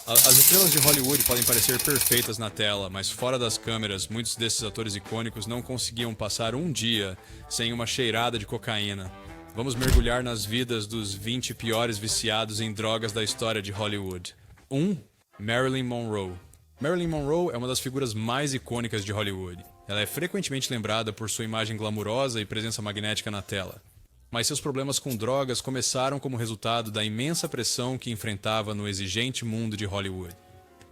As estrelas de Hollywood podem parecer perfeitas na tela, mas fora das câmeras, muitos desses atores icônicos não conseguiam passar um dia sem uma cheirada de cocaína. Vamos mergulhar nas vidas dos 20 piores viciados em drogas da história de Hollywood. 1. Marilyn Monroe. Marilyn Monroe é uma das figuras mais icônicas de Hollywood. Ela é frequentemente lembrada por sua imagem glamurosa e presença magnética na tela. Mas seus problemas com drogas começaram como resultado da imensa pressão que enfrentava no exigente mundo de Hollywood.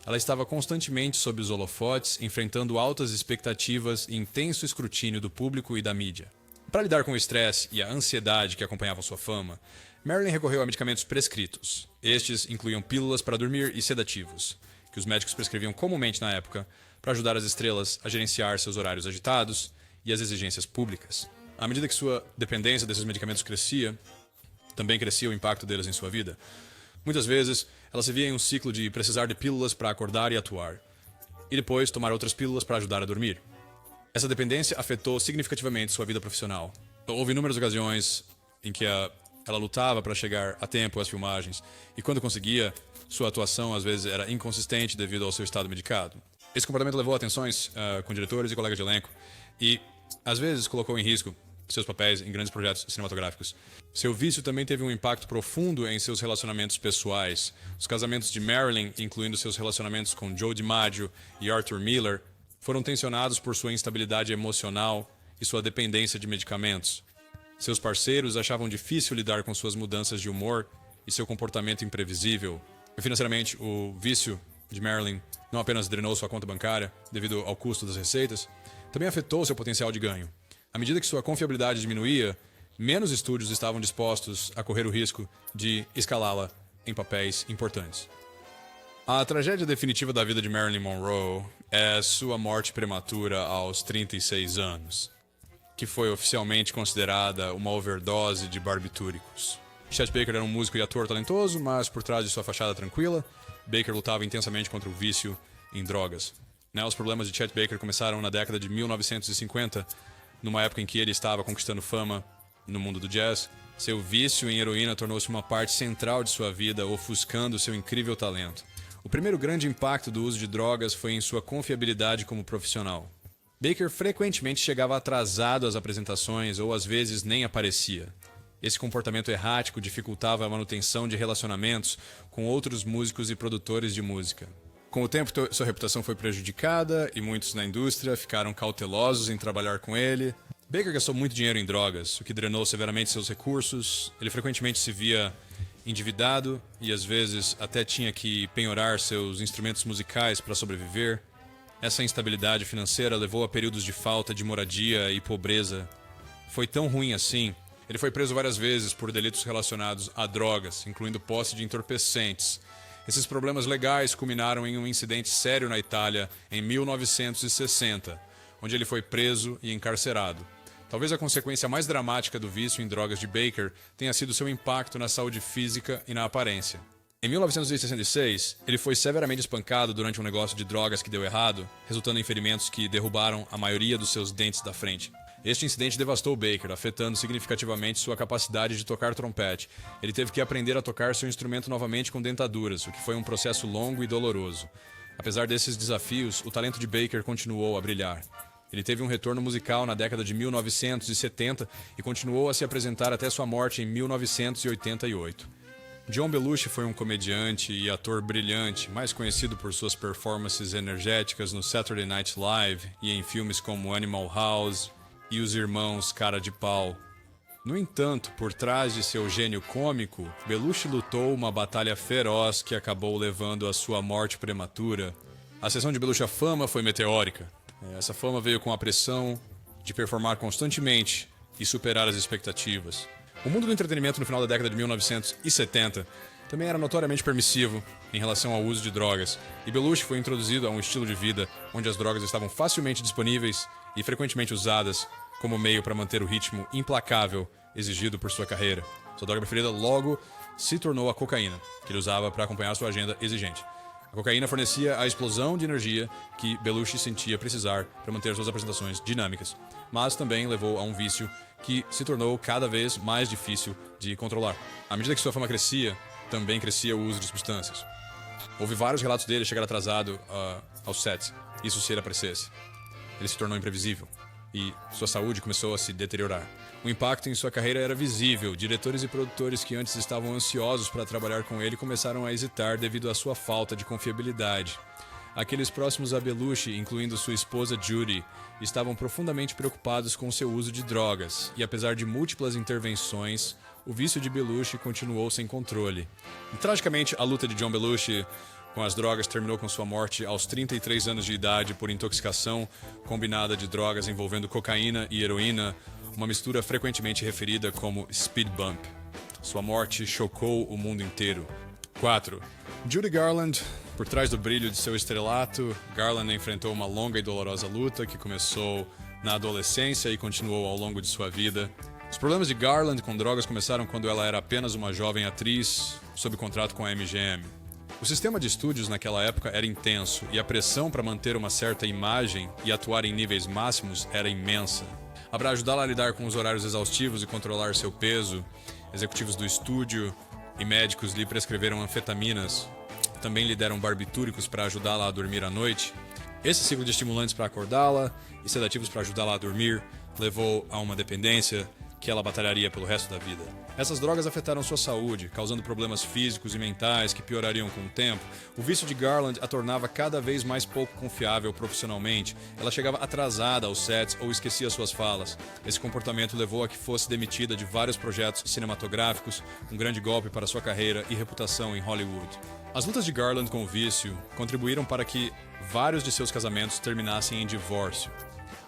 Ela estava constantemente sob os holofotes, enfrentando altas expectativas e intenso escrutínio do público e da mídia. Para lidar com o estresse e a ansiedade que acompanhavam sua fama, Marilyn recorreu a medicamentos prescritos. Estes incluíam pílulas para dormir e sedativos, que os médicos prescreviam comumente na época para ajudar as estrelas a gerenciar seus horários agitados e as exigências públicas. À medida que sua dependência desses medicamentos crescia, também crescia o impacto deles em sua vida. Muitas vezes, ela se via em um ciclo de precisar de pílulas para acordar e atuar, e depois tomar outras pílulas para ajudar a dormir. Essa dependência afetou significativamente sua vida profissional. Houve inúmeras ocasiões em que ela lutava para chegar a tempo às filmagens, e quando conseguia, sua atuação às vezes era inconsistente devido ao seu estado medicado. Esse comportamento levou a tensões com diretores e colegas de elenco, e às vezes colocou em risco seus papéis em grandes projetos cinematográficos. Seu vício também teve um impacto profundo em seus relacionamentos pessoais. Os casamentos de Marilyn, incluindo seus relacionamentos com Joe DiMaggio e Arthur Miller, foram tensionados por sua instabilidade emocional e sua dependência de medicamentos. Seus parceiros achavam difícil lidar com suas mudanças de humor e seu comportamento imprevisível. E, financeiramente, o vício de Marilyn não apenas drenou sua conta bancária devido ao custo das receitas, também afetou seu potencial de ganho. À medida que sua confiabilidade diminuía, menos estúdios estavam dispostos a correr o risco de escalá-la em papéis importantes. A tragédia definitiva da vida de Marilyn Monroe é sua morte prematura aos 36 anos, que foi oficialmente considerada uma overdose de barbitúricos. Chet Baker era um músico e ator talentoso, mas por trás de sua fachada tranquila, Baker lutava intensamente contra o vício em drogas. Os problemas de Chet Baker começaram na década de 1950, numa época em que ele estava conquistando fama no mundo do jazz. Seu vício em heroína tornou-se uma parte central de sua vida, ofuscando seu incrível talento. O primeiro grande impacto do uso de drogas foi em sua confiabilidade como profissional. Baker frequentemente chegava atrasado às apresentações ou às vezes nem aparecia. Esse comportamento errático dificultava a manutenção de relacionamentos com outros músicos e produtores de música. Com o tempo, sua reputação foi prejudicada e muitos na indústria ficaram cautelosos em trabalhar com ele. Baker gastou muito dinheiro em drogas, o que drenou severamente seus recursos. Ele frequentemente se via endividado e às vezes até tinha que penhorar seus instrumentos musicais para sobreviver. Essa instabilidade financeira levou a períodos de falta de moradia e pobreza. Foi tão ruim assim. Ele foi preso várias vezes por delitos relacionados a drogas, incluindo posse de entorpecentes. Esses problemas legais culminaram em um incidente sério na Itália em 1960, onde ele foi preso e encarcerado. Talvez a consequência mais dramática do vício em drogas de Baker tenha sido seu impacto na saúde física e na aparência. Em 1966, ele foi severamente espancado durante um negócio de drogas que deu errado, resultando em ferimentos que derrubaram a maioria dos seus dentes da frente. Este incidente devastou Baker, afetando significativamente sua capacidade de tocar trompete. Ele teve que aprender a tocar seu instrumento novamente com dentaduras, o que foi um processo longo e doloroso. Apesar desses desafios, o talento de Baker continuou a brilhar. Ele teve um retorno musical na década de 1970 e continuou a se apresentar até sua morte em 1988. John Belushi foi um comediante e ator brilhante, mais conhecido por suas performances energéticas no Saturday Night Live e em filmes como Animal House e Os Irmãos Cara de Pau. No entanto, por trás de seu gênio cômico, Belushi lutou uma batalha feroz que acabou levando à sua morte prematura. A ascensão de Belushi à fama foi meteórica. Essa fama veio com a pressão de performar constantemente e superar as expectativas. O mundo do entretenimento no final da década de 1970 também era notoriamente permissivo em relação ao uso de drogas, e Belushi foi introduzido a um estilo de vida onde as drogas estavam facilmente disponíveis e frequentemente usadas como meio para manter o ritmo implacável exigido por sua carreira. Sua droga preferida logo se tornou a cocaína, que ele usava para acompanhar sua agenda exigente. A cocaína fornecia a explosão de energia que Belushi sentia precisar para manter suas apresentações dinâmicas, mas também levou a um vício que se tornou cada vez mais difícil de controlar. À medida que sua fama crescia, também crescia o uso de substâncias. Houve vários relatos dele chegar atrasado aos sets, isso se ele aparecesse. Ele se tornou imprevisível e sua saúde começou a se deteriorar. O impacto em sua carreira era visível. Diretores e produtores que antes estavam ansiosos para trabalhar com ele começaram a hesitar devido à sua falta de confiabilidade. Aqueles próximos a Belushi, incluindo sua esposa Judy, estavam profundamente preocupados com seu uso de drogas, e apesar de múltiplas intervenções, o vício de Belushi continuou sem controle. E, tragicamente, a luta de John Belushi com as drogas terminou com sua morte aos 33 anos de idade por intoxicação combinada de drogas envolvendo cocaína e heroína, uma mistura frequentemente referida como speed bump. Sua morte chocou o mundo inteiro. 4. Judy Garland. Por trás do brilho de seu estrelato, Garland enfrentou uma longa e dolorosa luta que começou na adolescência e continuou ao longo de sua vida. Os problemas de Garland com drogas começaram quando ela era apenas uma jovem atriz sob contrato com a MGM. O sistema de estúdios naquela época era intenso e a pressão para manter uma certa imagem e atuar em níveis máximos era imensa. Para ajudá-la a lidar com os horários exaustivos e controlar seu peso, executivos do estúdio e médicos lhe prescreveram anfetaminas. Também lhe deram barbitúricos para ajudá-la a dormir à noite. Esse ciclo de estimulantes para acordá-la e sedativos para ajudá-la a dormir levou a uma dependência que ela batalharia pelo resto da vida. Essas drogas afetaram sua saúde, causando problemas físicos e mentais que piorariam com o tempo. O vício de Garland a tornava cada vez mais pouco confiável profissionalmente. Ela chegava atrasada aos sets ou esquecia suas falas. Esse comportamento levou a que fosse demitida de vários projetos cinematográficos, um grande golpe para sua carreira e reputação em Hollywood. As lutas de Garland com o vício contribuíram para que vários de seus casamentos terminassem em divórcio.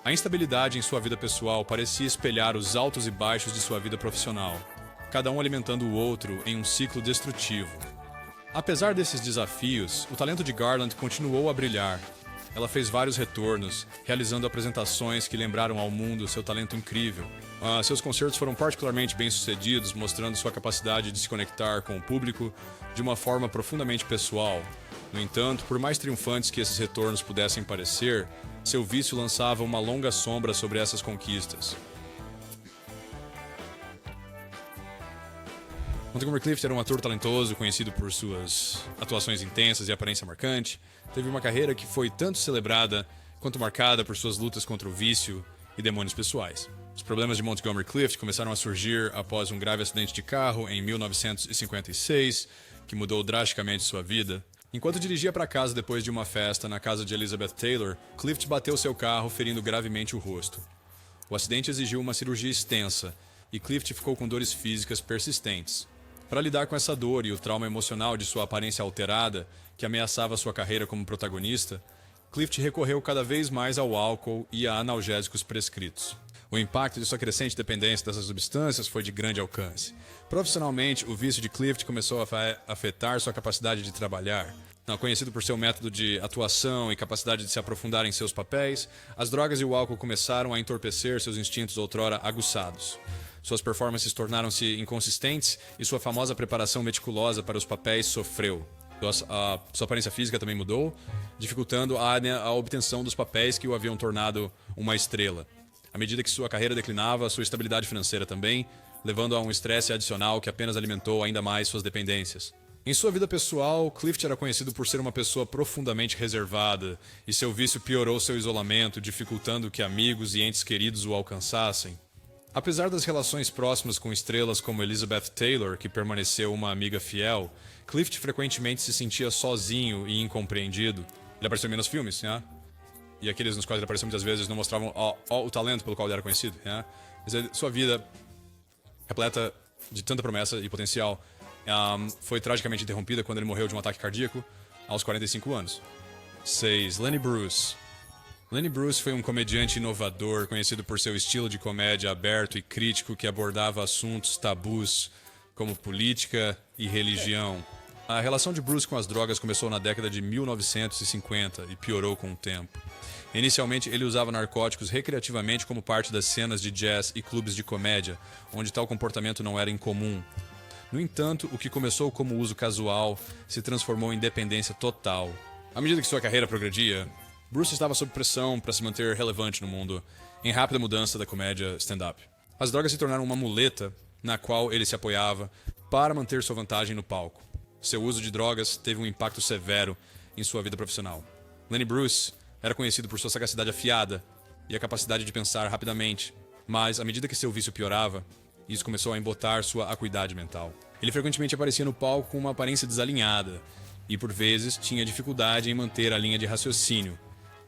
A instabilidade em sua vida pessoal parecia espelhar os altos e baixos de sua vida profissional, cada um alimentando o outro em um ciclo destrutivo. Apesar desses desafios, o talento de Garland continuou a brilhar. Ela fez vários retornos, realizando apresentações que lembraram ao mundo seu talento incrível. Seus concertos foram particularmente bem-sucedidos, mostrando sua capacidade de se conectar com o público de uma forma profundamente pessoal. No entanto, por mais triunfantes que esses retornos pudessem parecer, seu vício lançava uma longa sombra sobre essas conquistas. Montgomery Clift era um ator talentoso, conhecido por suas atuações intensas e aparência marcante. Teve uma carreira que foi tanto celebrada quanto marcada por suas lutas contra o vício e demônios pessoais. Os problemas de Montgomery Clift começaram a surgir após um grave acidente de carro em 1956, que mudou drasticamente sua vida. Enquanto dirigia para casa depois de uma festa na casa de Elizabeth Taylor, Clift bateu seu carro, ferindo gravemente o rosto. O acidente exigiu uma cirurgia extensa e Clift ficou com dores físicas persistentes. Para lidar com essa dor e o trauma emocional de sua aparência alterada, que ameaçava sua carreira como protagonista, Clift recorreu cada vez mais ao álcool e a analgésicos prescritos. O impacto de sua crescente dependência dessas substâncias foi de grande alcance. Profissionalmente, o vício de Clift começou a afetar sua capacidade de trabalhar. Conhecido por seu método de atuação e capacidade de se aprofundar em seus papéis, as drogas e o álcool começaram a entorpecer seus instintos outrora aguçados. Suas performances tornaram-se inconsistentes e sua famosa preparação meticulosa para os papéis sofreu. Sua aparência física também mudou, dificultando a obtenção dos papéis que o haviam tornado uma estrela. À medida que sua carreira declinava, sua estabilidade financeira também, levando a um estresse adicional que apenas alimentou ainda mais suas dependências. Em sua vida pessoal, Clift era conhecido por ser uma pessoa profundamente reservada, e seu vício piorou seu isolamento, dificultando que amigos e entes queridos o alcançassem. Apesar das relações próximas com estrelas como Elizabeth Taylor, que permaneceu uma amiga fiel, Clift frequentemente se sentia sozinho e incompreendido. Ele apareceu em menos filmes, né? E aqueles nos quais ele apareceu muitas vezes não mostravam o talento pelo qual ele era conhecido, né? Mas sua vida, repleta de tanta promessa e potencial, foi tragicamente interrompida quando ele morreu de um ataque cardíaco aos 45 anos. 6. Lenny Bruce. Lenny Bruce foi um comediante inovador, conhecido por seu estilo de comédia aberto e crítico que abordava assuntos tabus como política e religião. A relação de Bruce com as drogas começou na década de 1950 e piorou com o tempo. Inicialmente, ele usava narcóticos recreativamente como parte das cenas de jazz e clubes de comédia, onde tal comportamento não era incomum. No entanto, o que começou como uso casual se transformou em dependência total. À medida que sua carreira progredia, Bruce estava sob pressão para se manter relevante no mundo, em rápida mudança da comédia stand-up. As drogas se tornaram uma muleta na qual ele se apoiava para manter sua vantagem no palco. Seu uso de drogas teve um impacto severo em sua vida profissional. Lenny Bruce era conhecido por sua sagacidade afiada e a capacidade de pensar rapidamente, mas à medida que seu vício piorava, isso começou a embotar sua acuidade mental. Ele frequentemente aparecia no palco com uma aparência desalinhada e, por vezes, tinha dificuldade em manter a linha de raciocínio.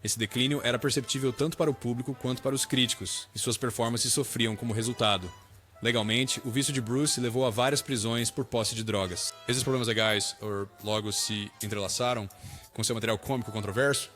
Esse declínio era perceptível tanto para o público quanto para os críticos, e suas performances sofriam como resultado. Legalmente, o vício de Bruce levou a várias prisões por posse de drogas. Esses problemas legais logo se entrelaçaram com seu material cômico controverso,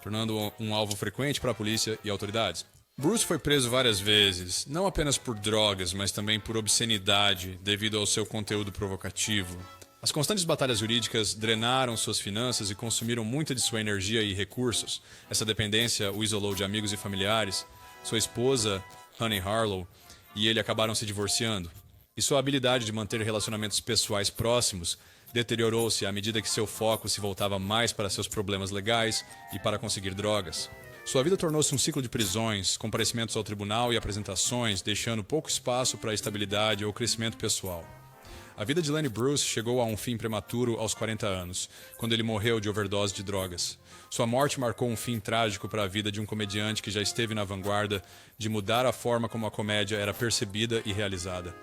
tornando-o um alvo frequente para a polícia e autoridades. Bruce foi preso várias vezes, não apenas por drogas, mas também por obscenidade, devido ao seu conteúdo provocativo. As constantes batalhas jurídicas drenaram suas finanças e consumiram muita de sua energia e recursos. Essa dependência o isolou de amigos e familiares. Sua esposa, Honey Harlow, e ele acabaram se divorciando. E sua habilidade de manter relacionamentos pessoais próximos deteriorou-se à medida que seu foco se voltava mais para seus problemas legais e para conseguir drogas. Sua vida tornou-se um ciclo de prisões, comparecimentos ao tribunal e apresentações, deixando pouco espaço para a estabilidade ou crescimento pessoal. A vida de Lenny Bruce chegou a um fim prematuro aos 40 anos, quando ele morreu de overdose de drogas. Sua morte marcou um fim trágico para a vida de um comediante que já esteve na vanguarda de mudar a forma como a comédia era percebida e realizada.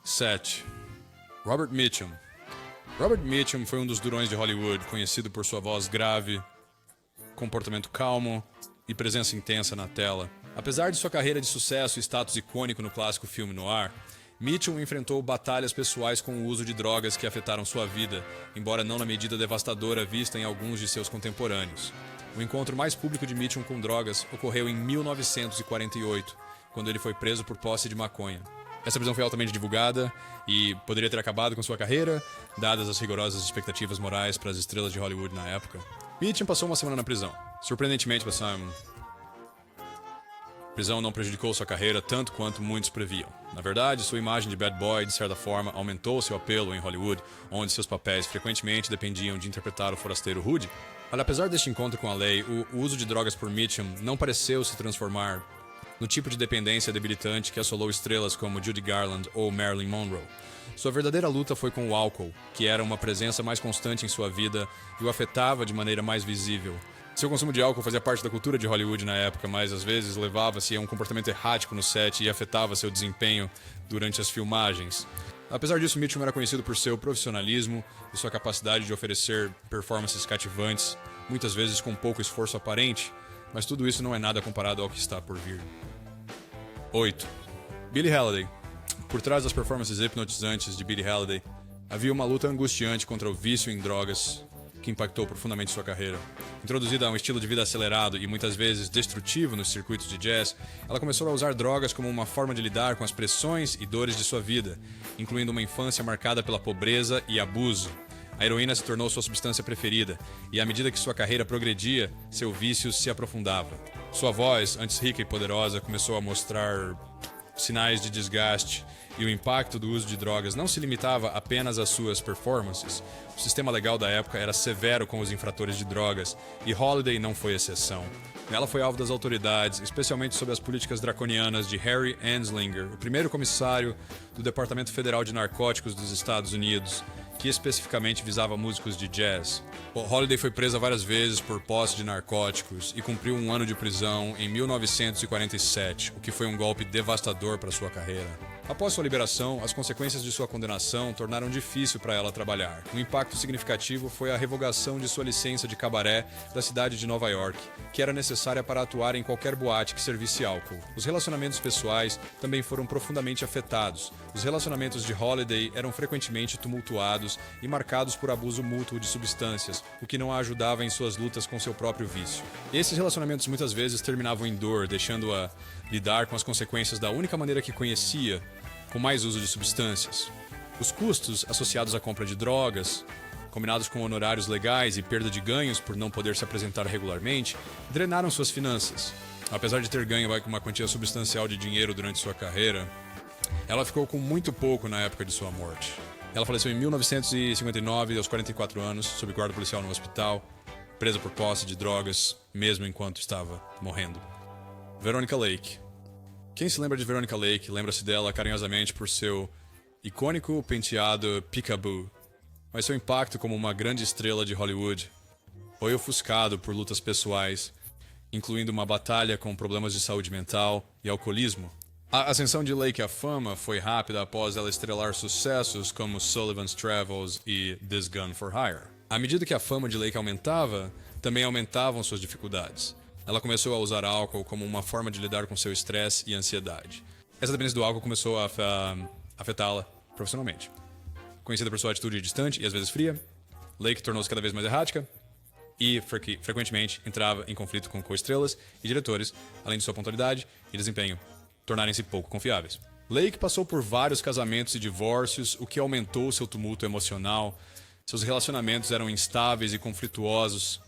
7. Robert Mitchum. Robert Mitchum foi um dos durões de Hollywood, conhecido por sua voz grave, comportamento calmo e presença intensa na tela. Apesar de sua carreira de sucesso e status icônico no clássico filme noir, Mitchum enfrentou batalhas pessoais com o uso de drogas que afetaram sua vida, embora não na medida devastadora vista em alguns de seus contemporâneos. O encontro mais público de Mitchum com drogas ocorreu em 1948, quando ele foi preso por posse de maconha. Essa prisão foi altamente divulgada e poderia ter acabado com sua carreira, dadas as rigorosas expectativas morais para as estrelas de Hollywood na época. Mitchum passou uma semana na prisão. Surpreendentemente, a prisão não prejudicou sua carreira tanto quanto muitos previam. Na verdade, sua imagem de bad boy, de certa forma, aumentou seu apelo em Hollywood, onde seus papéis frequentemente dependiam de interpretar o forasteiro rude. Mas apesar deste encontro com a lei, o uso de drogas por Mitchum não pareceu se transformar no tipo de dependência debilitante que assolou estrelas como Judy Garland ou Marilyn Monroe. Sua verdadeira luta foi com o álcool, que era uma presença mais constante em sua vida e o afetava de maneira mais visível. Seu consumo de álcool fazia parte da cultura de Hollywood na época, mas às vezes levava-se a um comportamento errático no set e afetava seu desempenho durante as filmagens. Apesar disso, Mitchum era conhecido por seu profissionalismo e sua capacidade de oferecer performances cativantes, muitas vezes com pouco esforço aparente, mas tudo isso não é nada comparado ao que está por vir. 8. Billie Holiday. Por trás das performances hipnotizantes de Billie Holiday, havia uma luta angustiante contra o vício em drogas que impactou profundamente sua carreira. Introduzida a um estilo de vida acelerado e muitas vezes destrutivo nos circuitos de jazz, ela começou a usar drogas como uma forma de lidar com as pressões e dores de sua vida, incluindo uma infância marcada pela pobreza e abuso. A heroína se tornou sua substância preferida, e à medida que sua carreira progredia, seu vício se aprofundava. Sua voz, antes rica e poderosa, começou a mostrar sinais de desgaste, e o impacto do uso de drogas não se limitava apenas às suas performances. O sistema legal da época era severo com os infratores de drogas, e Holiday não foi exceção. Ela foi alvo das autoridades, especialmente sob as políticas draconianas de Harry Anslinger, o primeiro comissário do Departamento Federal de Narcóticos dos Estados Unidos, que especificamente visava músicos de jazz. Holiday foi presa várias vezes por posse de narcóticos e cumpriu um ano de prisão em 1947, o que foi um golpe devastador para sua carreira. Após sua liberação, as consequências de sua condenação tornaram difícil para ela trabalhar. Um impacto significativo foi a revogação de sua licença de cabaré da cidade de Nova York, que era necessária para atuar em qualquer boate que servisse álcool. Os relacionamentos pessoais também foram profundamente afetados. Os relacionamentos de Holiday eram frequentemente tumultuados e marcados por abuso mútuo de substâncias, o que não a ajudava em suas lutas com seu próprio vício. Esses relacionamentos muitas vezes terminavam em dor, deixando-a lidar com as consequências da única maneira que conhecia, com mais uso de substâncias. Os custos associados à compra de drogas, combinados com honorários legais e perda de ganhos por não poder se apresentar regularmente, drenaram suas finanças. Apesar de ter ganho uma quantia substancial de dinheiro durante sua carreira, ela ficou com muito pouco na época de sua morte. Ela faleceu em 1959, aos 44 anos, sob guarda policial no hospital, presa por posse de drogas, mesmo enquanto estava morrendo. Veronica Lake. Quem se lembra de Veronica Lake lembra-se dela carinhosamente por seu icônico penteado peekaboo. mas seu impacto como uma grande estrela de Hollywood foi ofuscado por lutas pessoais, incluindo uma batalha com problemas de saúde mental e alcoolismo. A ascensão de Lake à fama foi rápida após ela estrelar sucessos como Sullivan's Travels e This Gun for Hire. À medida que a fama de Lake aumentava, também aumentavam suas dificuldades. Ela começou a usar álcool como uma forma de lidar com seu estresse e ansiedade. Essa dependência do álcool começou a afetá-la profissionalmente. Conhecida por sua atitude distante e às vezes fria, Lake tornou-se cada vez mais errática e frequentemente entrava em conflito com co-estrelas e diretores, além de sua pontualidade e desempenho tornarem-se pouco confiáveis. Lake passou por vários casamentos e divórcios, o que aumentou seu tumulto emocional. Seus relacionamentos eram instáveis e conflituosos.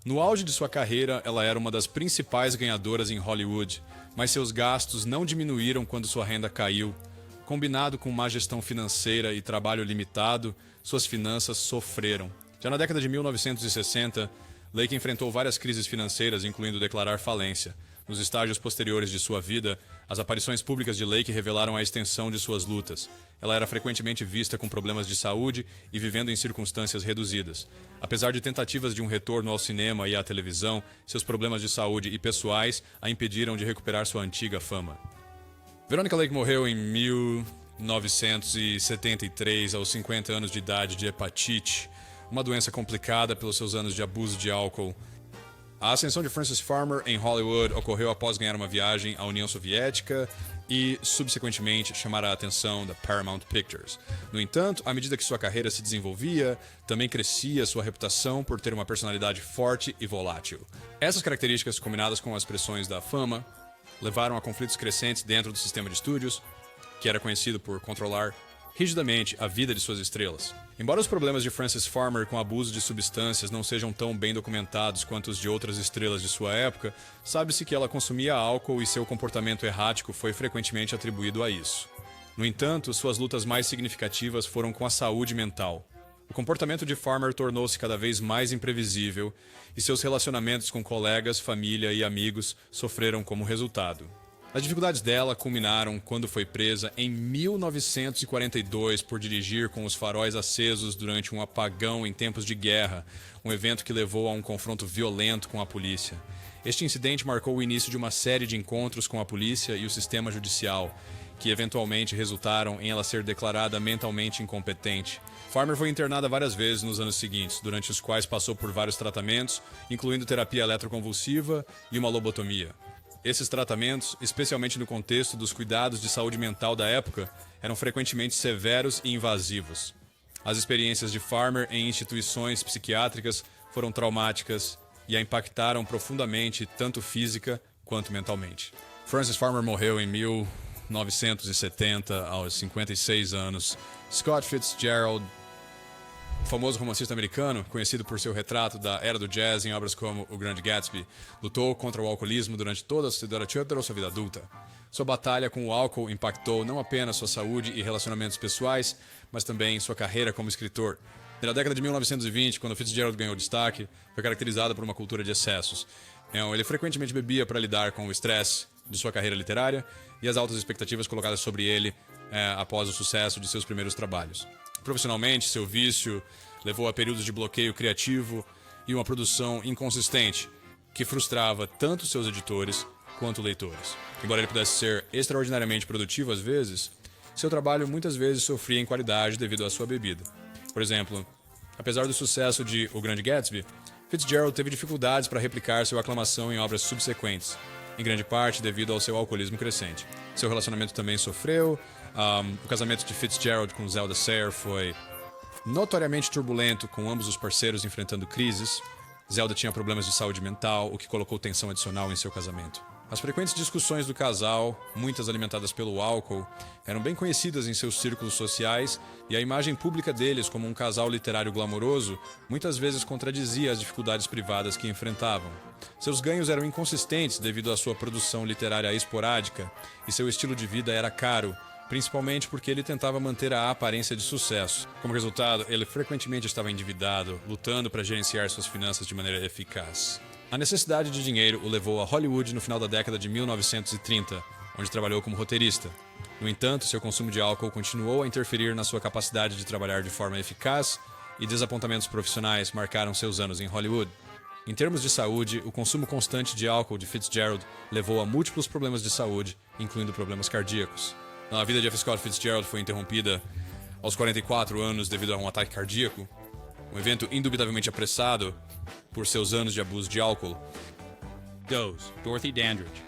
No auge de sua carreira, ela era uma das principais ganhadoras em Hollywood, mas seus gastos não diminuíram quando sua renda caiu. Combinado com má gestão financeira e trabalho limitado, suas finanças sofreram. Já na década de 1960, Lake enfrentou várias crises financeiras, incluindo declarar falência. Nos estágios posteriores de sua vida, as aparições públicas de Lake revelaram a extensão de suas lutas. Ela era frequentemente vista com problemas de saúde e vivendo em circunstâncias reduzidas. Apesar de tentativas de um retorno ao cinema e à televisão, seus problemas de saúde e pessoais a impediram de recuperar sua antiga fama. Veronica Lake morreu em 1973, aos 50 anos de idade, de hepatite, uma doença complicada pelos seus anos de abuso de álcool. A ascensão de Frances Farmer em Hollywood ocorreu após ganhar uma viagem à União Soviética e, subsequentemente, chamar a atenção da Paramount Pictures. No entanto, à medida que sua carreira se desenvolvia, também crescia sua reputação por ter uma personalidade forte e volátil. Essas características, combinadas com as pressões da fama, levaram a conflitos crescentes dentro do sistema de estúdios, que era conhecido por controlar rigidamente a vida de suas estrelas. Embora os problemas de Frances Farmer com abuso de substâncias não sejam tão bem documentados quanto os de outras estrelas de sua época, sabe-se que ela consumia álcool e seu comportamento errático foi frequentemente atribuído a isso. No entanto, suas lutas mais significativas foram com a saúde mental. O comportamento de Farmer tornou-se cada vez mais imprevisível e seus relacionamentos com colegas, família e amigos sofreram como resultado. As dificuldades dela culminaram quando foi presa em 1942 por dirigir com os faróis acesos durante um apagão em tempos de guerra, um evento que levou a um confronto violento com a polícia. Este incidente marcou o início de uma série de encontros com a polícia e o sistema judicial, que eventualmente resultaram em ela ser declarada mentalmente incompetente. Farmer foi internada várias vezes nos anos seguintes, durante os quais passou por vários tratamentos, incluindo terapia eletroconvulsiva e uma lobotomia. Esses tratamentos, especialmente no contexto dos cuidados de saúde mental da época, eram frequentemente severos e invasivos. As experiências de Farmer em instituições psiquiátricas foram traumáticas e a impactaram profundamente, tanto física quanto mentalmente. Frances Farmer morreu em 1970, aos 56 anos. Scott Fitzgerald, famoso romancista americano, conhecido por seu retrato da era do jazz em obras como O Grande Gatsby, lutou contra o alcoolismo durante toda a sua vida adulta. Sua batalha com o álcool impactou não apenas sua saúde e relacionamentos pessoais, mas também sua carreira como escritor. Na década de 1920, quando Fitzgerald ganhou destaque, foi caracterizada por uma cultura de excessos. Ele frequentemente bebia para lidar com o estresse de sua carreira literária e as altas expectativas colocadas sobre ele após o sucesso de seus primeiros trabalhos. Profissionalmente, seu vício levou a períodos de bloqueio criativo e uma produção inconsistente, que frustrava tanto seus editores quanto leitores. Embora ele pudesse ser extraordinariamente produtivo às vezes, seu trabalho muitas vezes sofria em qualidade devido à sua bebida. Por exemplo, apesar do sucesso de O Grande Gatsby, Fitzgerald teve dificuldades para replicar sua aclamação em obras subsequentes, em grande parte devido ao seu alcoolismo crescente. Seu relacionamento também sofreu. O casamento de Fitzgerald com Zelda Sayer foi notoriamente turbulento, com ambos os parceiros enfrentando crises. Zelda tinha problemas de saúde mental, o que colocou tensão adicional em seu casamento. As frequentes discussões do casal, muitas alimentadas pelo álcool, eram bem conhecidas em seus círculos sociais, e a imagem pública deles como um casal literário glamouroso muitas vezes contradizia as dificuldades privadas que enfrentavam. Seus ganhos eram inconsistentes devido à sua produção literária esporádica, e seu estilo de vida era caro, principalmente porque ele tentava manter a aparência de sucesso. Como resultado, ele frequentemente estava endividado, lutando para gerenciar suas finanças de maneira eficaz. A necessidade de dinheiro o levou a Hollywood no final da década de 1930, onde trabalhou como roteirista. No entanto, seu consumo de álcool continuou a interferir na sua capacidade de trabalhar de forma eficaz e desapontamentos profissionais marcaram seus anos em Hollywood. Em termos de saúde, o consumo constante de álcool de Fitzgerald levou a múltiplos problemas de saúde, incluindo problemas cardíacos. A vida de F. Scott Fitzgerald foi interrompida aos 44 anos devido a um ataque cardíaco, um evento indubitavelmente apressado por seus anos de abuso de álcool. 2. Dorothy Dandridge.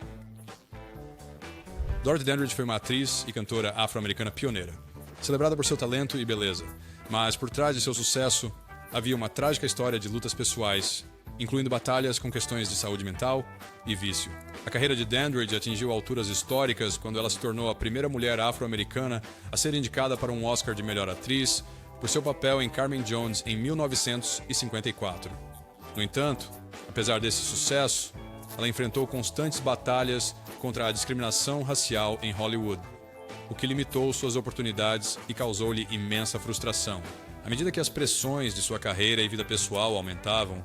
Dorothy Dandridge foi uma atriz e cantora afro-americana pioneira, celebrada por seu talento e beleza, mas por trás de seu sucesso havia uma trágica história de lutas pessoais, incluindo batalhas com questões de saúde mental e vício. A carreira de Dandridge atingiu alturas históricas quando ela se tornou a primeira mulher afro-americana a ser indicada para um Oscar de melhor atriz por seu papel em Carmen Jones em 1954. No entanto, apesar desse sucesso, ela enfrentou constantes batalhas contra a discriminação racial em Hollywood, o que limitou suas oportunidades e causou-lhe imensa frustração. À medida que as pressões de sua carreira e vida pessoal aumentavam,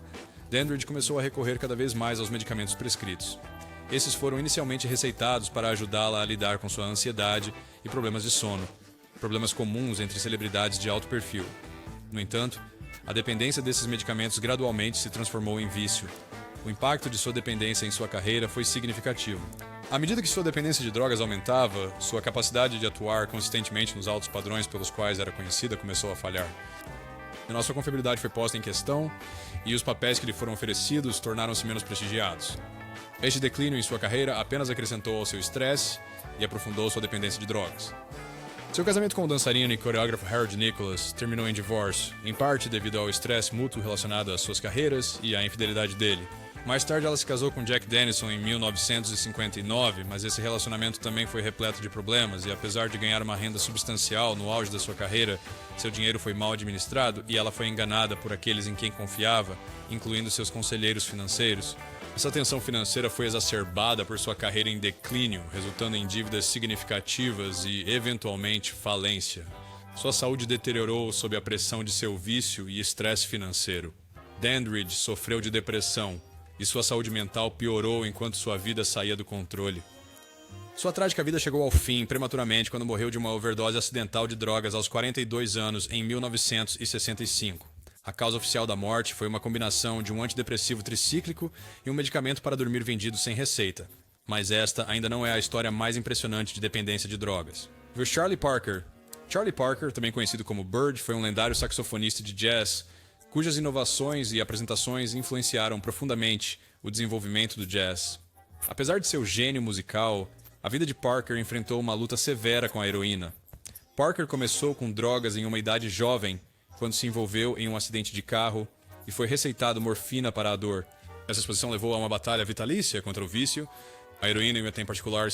Dandridge começou a recorrer cada vez mais aos medicamentos prescritos. Esses foram inicialmente receitados para ajudá-la a lidar com sua ansiedade e problemas de sono, problemas comuns entre celebridades de alto perfil. No entanto, a dependência desses medicamentos gradualmente se transformou em vício. O impacto de sua dependência em sua carreira foi significativo. À medida que sua dependência de drogas aumentava, sua capacidade de atuar consistentemente nos altos padrões pelos quais era conhecida começou a falhar. Sua confiabilidade foi posta em questão e os papéis que lhe foram oferecidos tornaram-se menos prestigiados. Este declínio em sua carreira apenas acrescentou ao seu estresse e aprofundou sua dependência de drogas. Seu casamento com o dançarino e coreógrafo Harold Nicholas terminou em divórcio, em parte devido ao estresse mútuo relacionado às suas carreiras e à infidelidade dele. Mais tarde ela se casou com Jack Dennison em 1959, mas esse relacionamento também foi repleto de problemas e apesar de ganhar uma renda substancial no auge da sua carreira, seu dinheiro foi mal administrado e ela foi enganada por aqueles em quem confiava, incluindo seus conselheiros financeiros. Essa tensão financeira foi exacerbada por sua carreira em declínio, resultando em dívidas significativas e, eventualmente, falência. Sua saúde deteriorou sob a pressão de seu vício e estresse financeiro. Dandridge sofreu de depressão, e sua saúde mental piorou enquanto sua vida saía do controle. Sua trágica vida chegou ao fim prematuramente quando morreu de uma overdose acidental de drogas aos 42 anos em 1965. A causa oficial da morte foi uma combinação de um antidepressivo tricíclico e um medicamento para dormir vendido sem receita. Mas esta ainda não é a história mais impressionante de dependência de drogas. Charlie Parker. Charlie Parker, também conhecido como Bird, foi um lendário saxofonista de jazz cujas inovações e apresentações influenciaram profundamente o desenvolvimento do jazz. Apesar de seu gênio musical, a vida de Parker enfrentou uma luta severa com a heroína. Parker começou com drogas em uma idade jovem, quando se envolveu em um acidente de carro e foi receitado morfina para a dor. Essa exposição levou a uma batalha vitalícia contra o vício. A heroína, em particular,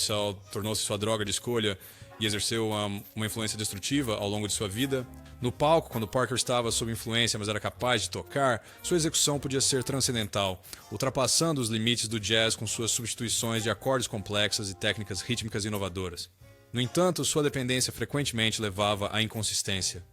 tornou-se sua droga de escolha e exerceu uma influência destrutiva ao longo de sua vida. No palco, quando Parker estava sob influência, mas era capaz de tocar, sua execução podia ser transcendental, ultrapassando os limites do jazz com suas substituições de acordes complexas e técnicas rítmicas inovadoras. No entanto, sua dependência frequentemente levava à inconsistência.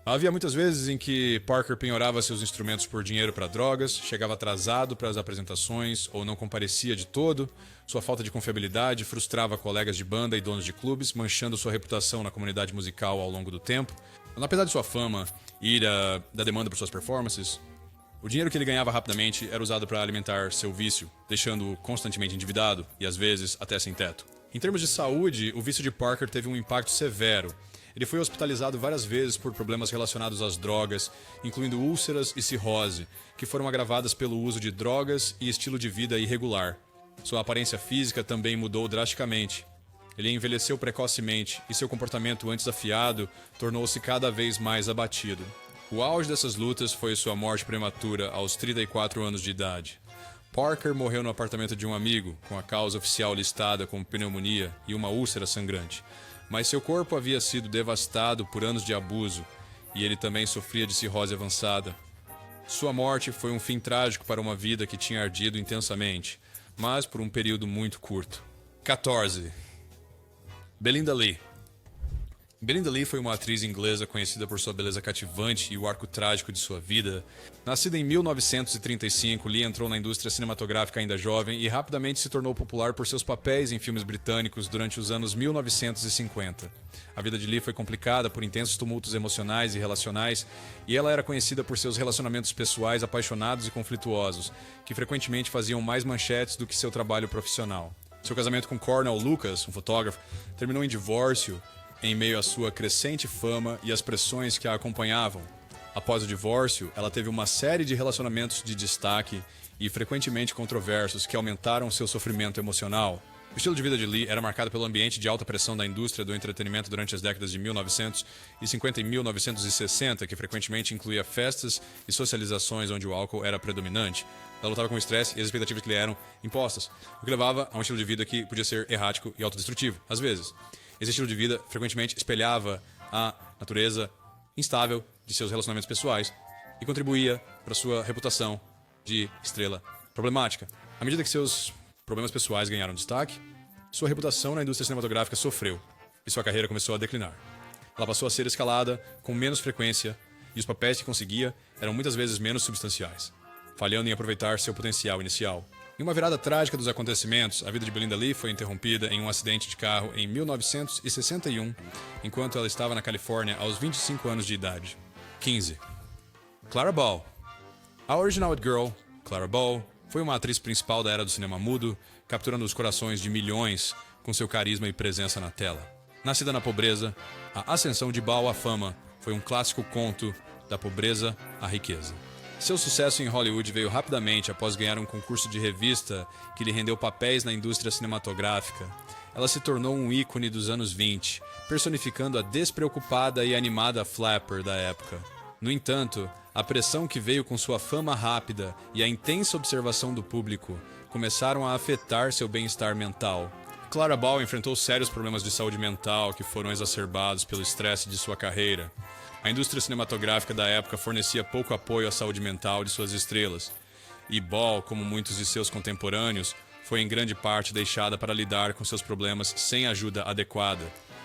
Havia muitas vezes em que Parker penhorava seus instrumentos por dinheiro para drogas, chegava atrasado para as apresentações ou não comparecia de todo. Sua falta de confiabilidade frustrava colegas de banda e donos de clubes, manchando sua reputação na comunidade musical ao longo do tempo. Mas, apesar de sua fama e da demanda por suas performances, o dinheiro que ele ganhava rapidamente era usado para alimentar seu vício, deixando-o constantemente endividado e, às vezes, até sem teto. Em termos de saúde, o vício de Parker teve um impacto severo. Ele foi hospitalizado várias vezes por problemas relacionados às drogas, incluindo úlceras e cirrose, que foram agravadas pelo uso de drogas e estilo de vida irregular. Sua aparência física também mudou drasticamente. Ele envelheceu precocemente e seu comportamento antes afiado tornou-se cada vez mais abatido. O auge dessas lutas foi sua morte prematura aos 34 anos de idade. Parker morreu no apartamento de um amigo, com a causa oficial listada como pneumonia e uma úlcera sangrante. Mas seu corpo havia sido devastado por anos de abuso e ele também sofria de cirrose avançada. Sua morte foi um fim trágico para uma vida que tinha ardido intensamente, mas por um período muito curto. 14. Belinda Lee. Belinda Lee foi uma atriz inglesa conhecida por sua beleza cativante e o arco trágico de sua vida. Nascida em 1935, Lee entrou na indústria cinematográfica ainda jovem e rapidamente se tornou popular por seus papéis em filmes britânicos durante os anos 1950. A vida de Lee foi complicada por intensos tumultos emocionais e relacionais, e ela era conhecida por seus relacionamentos pessoais apaixonados e conflituosos, que frequentemente faziam mais manchetes do que seu trabalho profissional. Seu casamento com Cornell Lucas, um fotógrafo, terminou em divórcio em meio à sua crescente fama e às pressões que a acompanhavam. Após o divórcio, ela teve uma série de relacionamentos de destaque e frequentemente controversos que aumentaram seu sofrimento emocional. O estilo de vida de Lee era marcado pelo ambiente de alta pressão da indústria do entretenimento durante as décadas de 1950 e 1960, que frequentemente incluía festas e socializações onde o álcool era predominante. Ela lutava com o estresse e as expectativas que lhe eram impostas, o que levava a um estilo de vida que podia ser errático e autodestrutivo, às vezes. Esse estilo de vida frequentemente espelhava a natureza instável de seus relacionamentos pessoais e contribuía para sua reputação de estrela problemática. À medida que seus problemas pessoais ganharam destaque, sua reputação na indústria cinematográfica sofreu e sua carreira começou a declinar. Ela passou a ser escalada com menos frequência e os papéis que conseguia eram muitas vezes menos substanciais, falhando em aproveitar seu potencial inicial. Em uma virada trágica dos acontecimentos, a vida de Belinda Lee foi interrompida em um acidente de carro em 1961, enquanto ela estava na Califórnia aos 25 anos de idade. 15. Clara Bow. A Original It Girl, Clara Bow, foi uma atriz principal da era do cinema mudo, capturando os corações de milhões com seu carisma e presença na tela. Nascida na pobreza, a ascensão de Bow à fama foi um clássico conto da pobreza à riqueza. Seu sucesso em Hollywood veio rapidamente após ganhar um concurso de revista que lhe rendeu papéis na indústria cinematográfica. Ela se tornou um ícone dos anos 20, personificando a despreocupada e animada flapper da época. No entanto, a pressão que veio com sua fama rápida e a intensa observação do público começaram a afetar seu bem-estar mental. Clara Bow enfrentou sérios problemas de saúde mental que foram exacerbados pelo estresse de sua carreira. A indústria cinematográfica da época fornecia pouco apoio à saúde mental de suas estrelas, e Bow, como muitos de seus contemporâneos, foi em grande parte deixada para lidar com seus problemas sem ajuda adequada.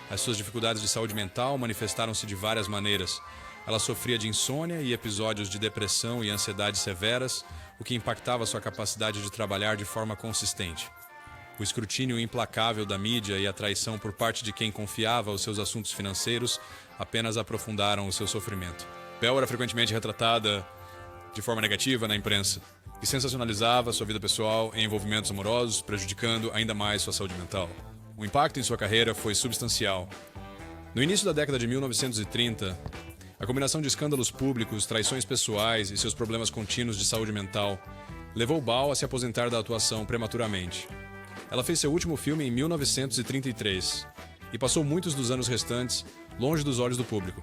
As suas dificuldades de saúde mental manifestaram-se de várias maneiras. Ela sofria de insônia e episódios de depressão e ansiedade severas, o que impactava sua capacidade de trabalhar de forma consistente. O escrutínio implacável da mídia e a traição por parte de quem confiava os seus assuntos financeiros apenas aprofundaram o seu sofrimento. Bell era frequentemente retratada de forma negativa na imprensa e sensacionalizava sua vida pessoal em envolvimentos amorosos, prejudicando ainda mais sua saúde mental. O impacto em sua carreira foi substancial. No início da década de 1930, a combinação de escândalos públicos, traições pessoais e seus problemas contínuos de saúde mental levou Bow a se aposentar da atuação prematuramente. Ela fez seu último filme em 1933 e passou muitos dos anos restantes longe dos olhos do público.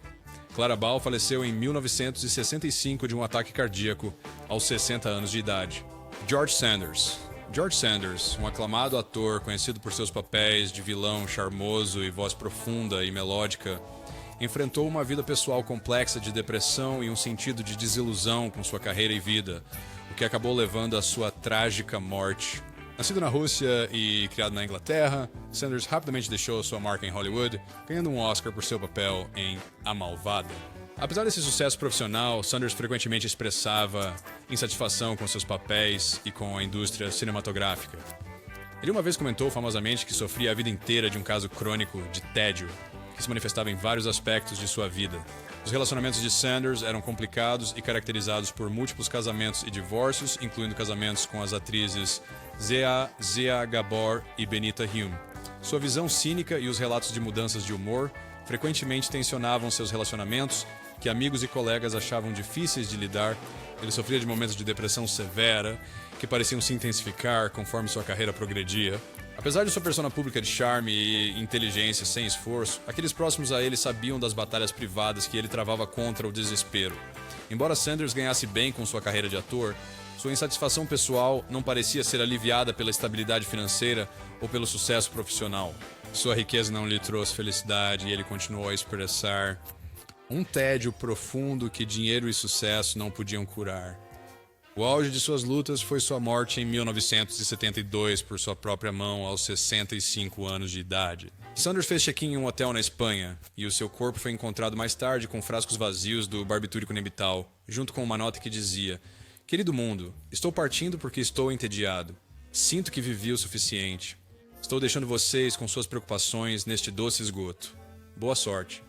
Clara Bow faleceu em 1965 de um ataque cardíaco aos 60 anos de idade. George Sanders. George Sanders, um aclamado ator conhecido por seus papéis de vilão charmoso e voz profunda e melódica, enfrentou uma vida pessoal complexa de depressão e um sentido de desilusão com sua carreira e vida, o que acabou levando à sua trágica morte. Nascido na Rússia e criado na Inglaterra, Sanders rapidamente deixou sua marca em Hollywood, ganhando um Oscar por seu papel em A Malvada. Apesar desse sucesso profissional, Sanders frequentemente expressava insatisfação com seus papéis e com a indústria cinematográfica. Ele uma vez comentou famosamente que sofria a vida inteira de um caso crônico de tédio, que se manifestava em vários aspectos de sua vida. Os relacionamentos de Sanders eram complicados e caracterizados por múltiplos casamentos e divórcios, incluindo casamentos com as atrizes Zea Gabor e Benita Hume. Sua visão cínica e os relatos de mudanças de humor frequentemente tensionavam seus relacionamentos, que amigos e colegas achavam difíceis de lidar. Ele sofria de momentos de depressão severa, que pareciam se intensificar conforme sua carreira progredia. Apesar de sua persona pública de charme e inteligência sem esforço, aqueles próximos a ele sabiam das batalhas privadas que ele travava contra o desespero. Embora Sanders ganhasse bem com sua carreira de ator, sua insatisfação pessoal não parecia ser aliviada pela estabilidade financeira ou pelo sucesso profissional. Sua riqueza não lhe trouxe felicidade e ele continuou a expressar um tédio profundo que dinheiro e sucesso não podiam curar. O auge de suas lutas foi sua morte em 1972 por sua própria mão aos 65 anos de idade. Sanders fez check-in em um hotel na Espanha e o seu corpo foi encontrado mais tarde com frascos vazios do barbitúrico nebital, junto com uma nota que dizia: "Querido mundo, estou partindo porque estou entediado. Sinto que vivi o suficiente. Estou deixando vocês com suas preocupações neste doce esgoto. Boa sorte."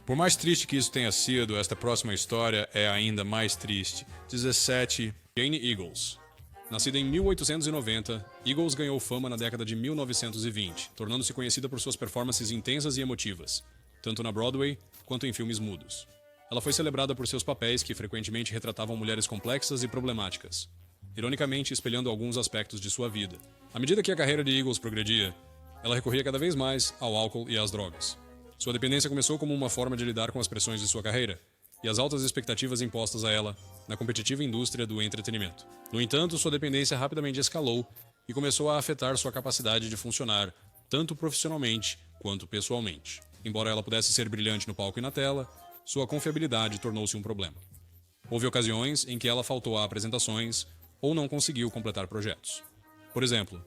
Por mais triste que isso tenha sido, esta próxima história é ainda mais triste. 17. Jane Eagles. Nascida em 1890, Eagles ganhou fama na década de 1920, tornando-se conhecida por suas performances intensas e emotivas, tanto na Broadway quanto em filmes mudos. Ela foi celebrada por seus papéis que frequentemente retratavam mulheres complexas e problemáticas, ironicamente espelhando alguns aspectos de sua vida. À medida que a carreira de Eagles progredia, ela recorria cada vez mais ao álcool e às drogas. Sua dependência começou como uma forma de lidar com as pressões de sua carreira e as altas expectativas impostas a ela na competitiva indústria do entretenimento. No entanto, sua dependência rapidamente escalou e começou a afetar sua capacidade de funcionar, tanto profissionalmente quanto pessoalmente. Embora ela pudesse ser brilhante no palco e na tela, sua confiabilidade tornou-se um problema. Houve ocasiões em que ela faltou a apresentações ou não conseguiu completar projetos. Por exemplo,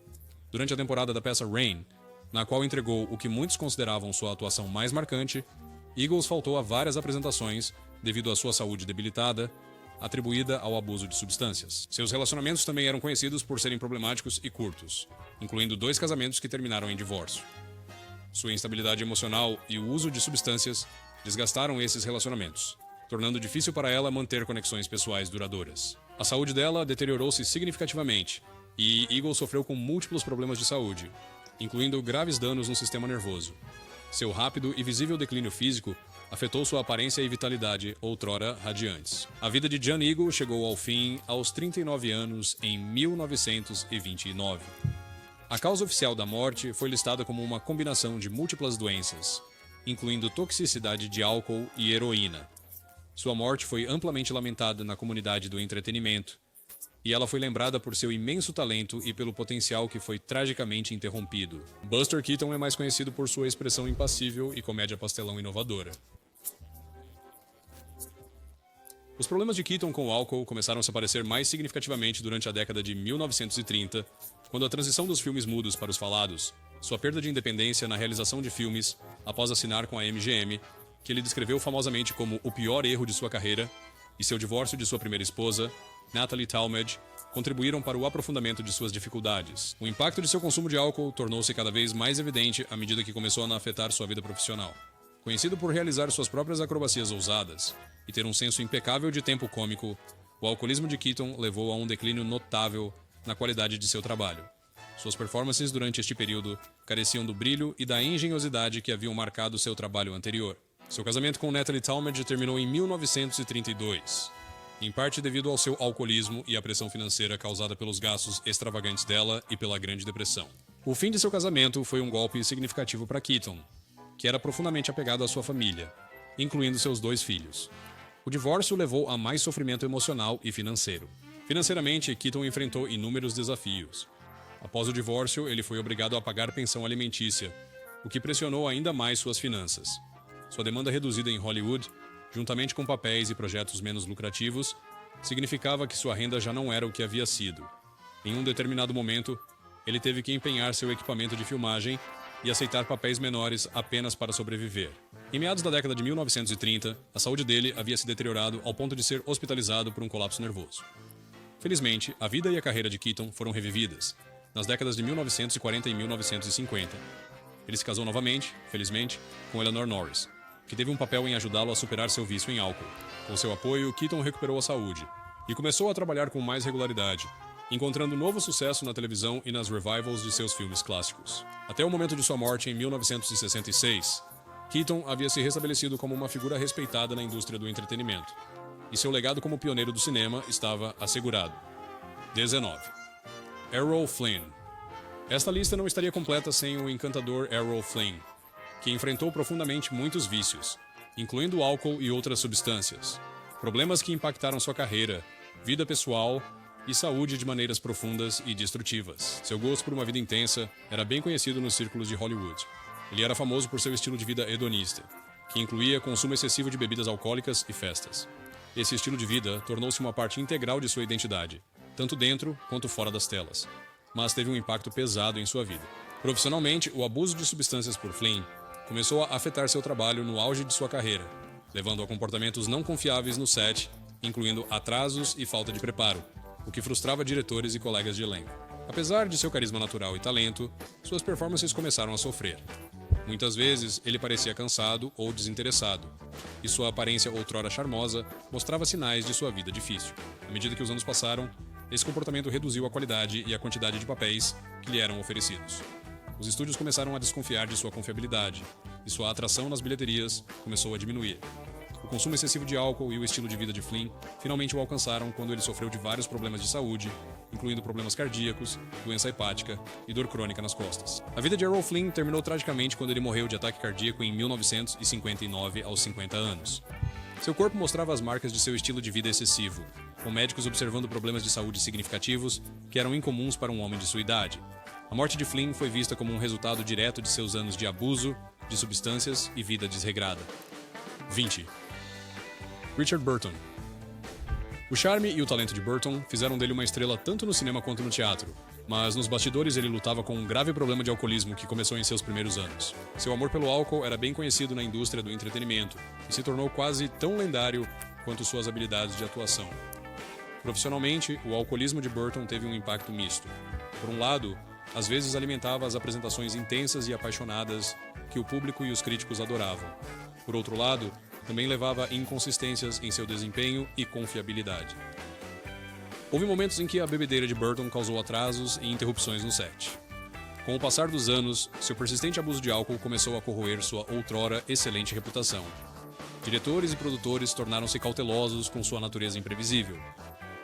durante a temporada da peça Rain, na qual entregou o que muitos consideravam sua atuação mais marcante, Eagles faltou a várias apresentações devido à sua saúde debilitada, atribuída ao abuso de substâncias. Seus relacionamentos também eram conhecidos por serem problemáticos e curtos, incluindo 2 casamentos que terminaram em divórcio. Sua instabilidade emocional e o uso de substâncias desgastaram esses relacionamentos, tornando difícil para ela manter conexões pessoais duradouras. A saúde dela deteriorou-se significativamente e Eagles sofreu com múltiplos problemas de saúde, incluindo graves danos no sistema nervoso. Seu rápido e visível declínio físico afetou sua aparência e vitalidade, outrora radiantes. A vida de Jane Eagles chegou ao fim aos 39 anos em 1929. A causa oficial da morte foi listada como uma combinação de múltiplas doenças, incluindo toxicidade de álcool e heroína. Sua morte foi amplamente lamentada na comunidade do entretenimento, e ela foi lembrada por seu imenso talento e pelo potencial que foi tragicamente interrompido. Buster Keaton é mais conhecido por sua expressão impassível e comédia pastelão inovadora. Os problemas de Keaton com o álcool começaram a se aparecer mais significativamente durante a década de 1930, quando a transição dos filmes mudos para os falados, sua perda de independência na realização de filmes após assinar com a MGM, que ele descreveu famosamente como o pior erro de sua carreira, e seu divórcio de sua primeira esposa, Natalie Talmadge, contribuíram para o aprofundamento de suas dificuldades. O impacto de seu consumo de álcool tornou-se cada vez mais evidente à medida que começou a afetar sua vida profissional. Conhecido por realizar suas próprias acrobacias ousadas e ter um senso impecável de tempo cômico, o alcoolismo de Keaton levou a um declínio notável na qualidade de seu trabalho. Suas performances durante este período careciam do brilho e da engenhosidade que haviam marcado seu trabalho anterior. Seu casamento com Natalie Talmadge terminou em 1932, em parte devido ao seu alcoolismo e à pressão financeira causada pelos gastos extravagantes dela e pela Grande Depressão. O fim de seu casamento foi um golpe significativo para Keaton, que era profundamente apegado à sua família, incluindo seus 2 filhos. O divórcio levou a mais sofrimento emocional e financeiro. Financeiramente, Keaton enfrentou inúmeros desafios. Após o divórcio, ele foi obrigado a pagar pensão alimentícia, o que pressionou ainda mais suas finanças. Sua demanda reduzida em Hollywood, juntamente com papéis e projetos menos lucrativos, significava que sua renda já não era o que havia sido. Em um determinado momento, ele teve que empenhar seu equipamento de filmagem e aceitar papéis menores apenas para sobreviver. Em meados da década de 1930, a saúde dele havia se deteriorado ao ponto de ser hospitalizado por um colapso nervoso. Felizmente, a vida e a carreira de Keaton foram revividas, nas décadas de 1940 e 1950. Ele se casou novamente, felizmente, com Eleanor Norris, que teve um papel em ajudá-lo a superar seu vício em álcool. Com seu apoio, Keaton recuperou a saúde e começou a trabalhar com mais regularidade, encontrando novo sucesso na televisão e nas revivals de seus filmes clássicos. Até o momento de sua morte em 1966, Keaton havia se restabelecido como uma figura respeitada na indústria do entretenimento, e seu legado como pioneiro do cinema estava assegurado. 19. Errol Flynn. Esta lista não estaria completa sem o encantador Errol Flynn, que enfrentou profundamente muitos vícios, incluindo álcool e outras substâncias, problemas que impactaram sua carreira, vida pessoal e saúde de maneiras profundas e destrutivas. Seu gosto por uma vida intensa era bem conhecido nos círculos de Hollywood. Ele era famoso por seu estilo de vida hedonista, que incluía consumo excessivo de bebidas alcoólicas e festas. Esse estilo de vida tornou-se uma parte integral de sua identidade, tanto dentro quanto fora das telas, mas teve um impacto pesado em sua vida. Profissionalmente, o abuso de substâncias por Flynn começou a afetar seu trabalho no auge de sua carreira, levando a comportamentos não confiáveis no set, incluindo atrasos e falta de preparo, o que frustrava diretores e colegas de elenco. Apesar de seu carisma natural e talento, suas performances começaram a sofrer. Muitas vezes, ele parecia cansado ou desinteressado, e sua aparência outrora charmosa mostrava sinais de sua vida difícil. À medida que os anos passaram, esse comportamento reduziu a qualidade e a quantidade de papéis que lhe eram oferecidos. Os estúdios começaram a desconfiar de sua confiabilidade, e sua atração nas bilheterias começou a diminuir. O consumo excessivo de álcool e o estilo de vida de Flynn finalmente o alcançaram quando ele sofreu de vários problemas de saúde, incluindo problemas cardíacos, doença hepática e dor crônica nas costas. A vida de Errol Flynn terminou tragicamente quando ele morreu de ataque cardíaco em 1959, aos 50 anos. Seu corpo mostrava as marcas de seu estilo de vida excessivo, com médicos observando problemas de saúde significativos que eram incomuns para um homem de sua idade. A morte de Flynn foi vista como um resultado direto de seus anos de abuso, de substâncias e vida desregrada. 20. Richard Burton. O charme e o talento de Burton fizeram dele uma estrela tanto no cinema quanto no teatro, mas nos bastidores ele lutava com um grave problema de alcoolismo que começou em seus primeiros anos. Seu amor pelo álcool era bem conhecido na indústria do entretenimento e se tornou quase tão lendário quanto suas habilidades de atuação. Profissionalmente, o alcoolismo de Burton teve um impacto misto. Por um lado, às vezes alimentava as apresentações intensas e apaixonadas que o público e os críticos adoravam. Por outro lado, também levava inconsistências em seu desempenho e confiabilidade. Houve momentos em que a bebedeira de Burton causou atrasos e interrupções no set. Com o passar dos anos, seu persistente abuso de álcool começou a corroer sua outrora excelente reputação. Diretores e produtores tornaram-se cautelosos com sua natureza imprevisível,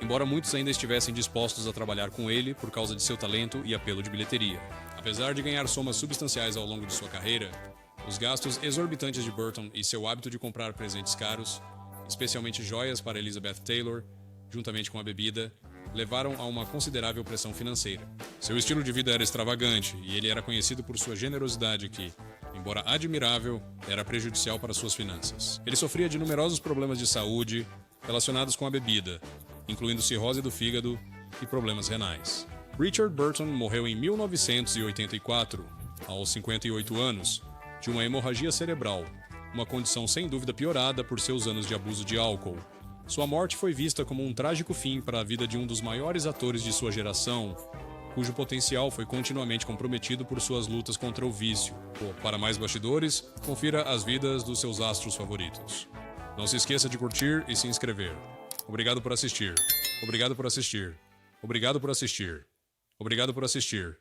embora muitos ainda estivessem dispostos a trabalhar com ele por causa de seu talento e apelo de bilheteria. Apesar de ganhar somas substanciais ao longo de sua carreira, os gastos exorbitantes de Burton e seu hábito de comprar presentes caros, especialmente joias para Elizabeth Taylor, juntamente com a bebida, levaram a uma considerável pressão financeira. Seu estilo de vida era extravagante e ele era conhecido por sua generosidade que, embora admirável, era prejudicial para suas finanças. Ele sofria de numerosos problemas de saúde relacionados com a bebida, incluindo cirrose do fígado e problemas renais. Richard Burton morreu em 1984, aos 58 anos, de uma hemorragia cerebral, uma condição sem dúvida piorada por seus anos de abuso de álcool. Sua morte foi vista como um trágico fim para a vida de um dos maiores atores de sua geração, cujo potencial foi continuamente comprometido por suas lutas contra o vício. Para mais bastidores, confira as vidas dos seus astros favoritos. Não se esqueça de curtir e se inscrever. Obrigado por assistir. Obrigado por assistir. Obrigado por assistir. Obrigado por assistir.